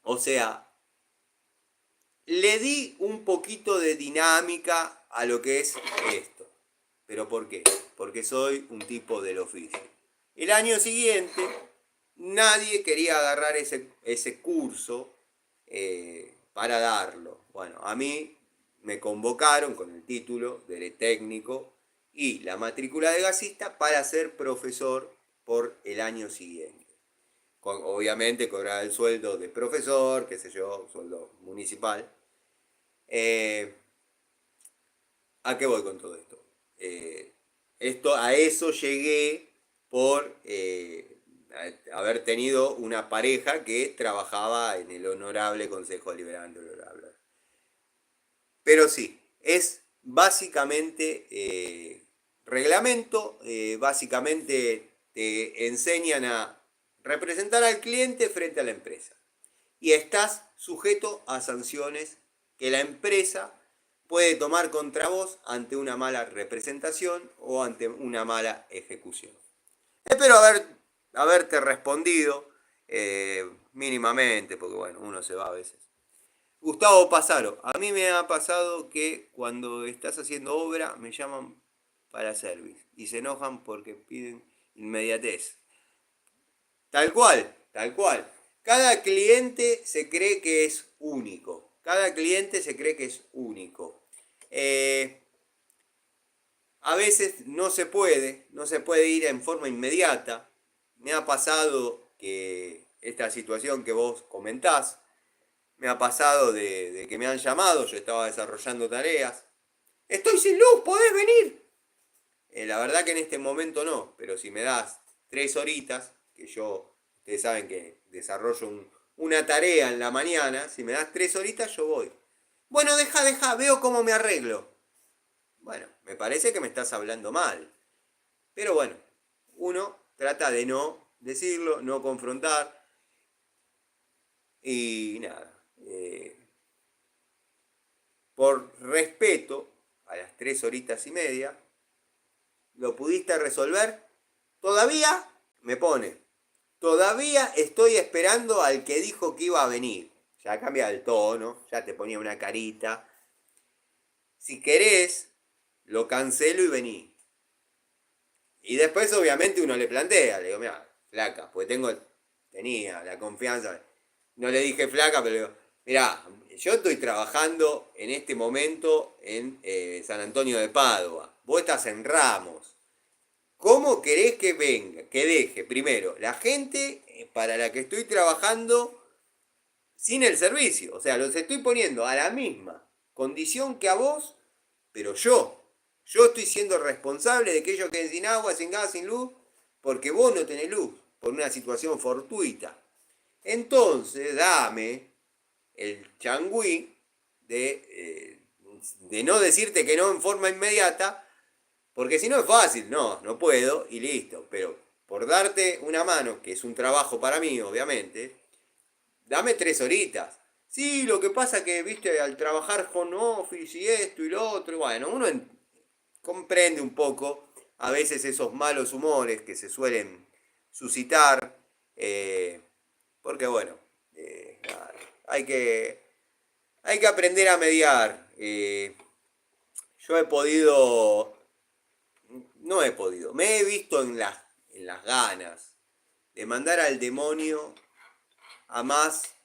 O sea, le di un poquito de dinámica a lo que es esto. ¿Pero por qué? Porque soy un tipo del oficio. El año siguiente nadie quería agarrar ese curso para darlo. Bueno, a mí me convocaron con el título de técnico y la matrícula de gasista para ser profesor por el año siguiente. Obviamente cobrar el sueldo de profesor, qué sé yo, sueldo municipal. Eh, ¿A qué voy con todo esto? A eso llegué por haber tenido una pareja que trabajaba en el Honorable Consejo Deliberante. Pero sí, es básicamente reglamento, básicamente te enseñan a representar al cliente frente a la empresa. Y estás sujeto a sanciones que la empresa puede tomar contra vos ante una mala representación o ante una mala ejecución. Espero haberte respondido mínimamente, porque bueno, uno se va a veces. Gustavo Pasaro, a mí me ha pasado que cuando estás haciendo obra me llaman para service y se enojan porque piden inmediatez. Tal cual, tal cual. Cada cliente se cree que es único. Cada cliente se cree que es único. Eh, a veces no se puede ir en forma inmediata. Me ha pasado que esta situación que vos comentás, me ha pasado de que me han llamado, yo estaba desarrollando tareas. Estoy sin luz, ¿podés venir? La verdad que en este momento no, pero si me das 3 horitas, que ustedes saben que desarrollo una tarea en la mañana, si me das 3 horitas yo voy. Bueno, deja, veo cómo me arreglo. Bueno, me parece que me estás hablando mal. Pero bueno, uno trata de no decirlo, no confrontar. Y nada. Por respeto a las 3 horitas y media, ¿lo pudiste resolver? Todavía me pone. Todavía estoy esperando al que dijo que iba a venir. Ya cambia el tono, ya te ponía una carita. Si querés, lo cancelo y vení. Y después obviamente uno le plantea, le digo, mira, flaca, porque tenía la confianza. No le dije flaca, pero le digo, mira, yo estoy trabajando en este momento en San Antonio de Padua. Vos estás en Ramos. ¿Cómo querés que venga? Que deje, primero, la gente para la que estoy trabajando sin el servicio. O sea, los estoy poniendo a la misma condición que a vos, pero yo estoy siendo responsable de que ellos queden sin agua, sin gas, sin luz, porque vos no tenés luz, por una situación fortuita. Entonces, dame el changüí de no decirte que no en forma inmediata, porque si no es fácil, no puedo y listo. Pero por darte una mano, que es un trabajo para mí, obviamente, dame 3 horitas. Sí, lo que pasa que, viste, al trabajar home office y esto y lo otro, bueno, uno comprende un poco a veces esos malos humores que se suelen suscitar, eh, porque bueno, nada, hay que aprender a mediar. Yo no he podido, me he visto en las ganas de mandar al demonio a más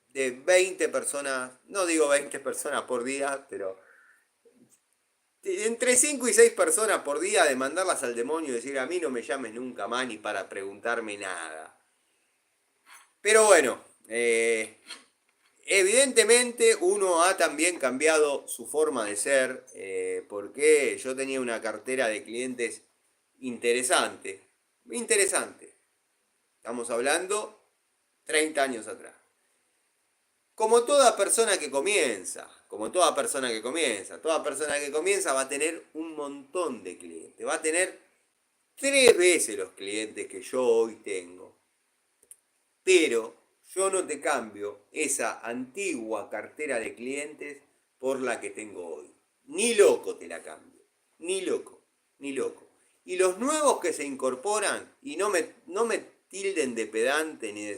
de 20 personas, no digo 20 personas por día, pero entre 5 y 6 personas por día de mandarlas al demonio y decir a mí no me llames nunca más ni para preguntarme nada. Pero bueno, evidentemente uno ha también cambiado su forma de ser, porque yo tenía una cartera de clientes interesante, interesante. Estamos hablando 30 años atrás. Toda persona que comienza va a tener un montón de clientes, va a tener 3 veces los clientes que yo hoy tengo. Pero yo no te cambio esa antigua cartera de clientes por la que tengo hoy. Ni loco te la cambio. Ni loco. Ni loco. Y los nuevos que se incorporan, y no me tilden de pedante ni de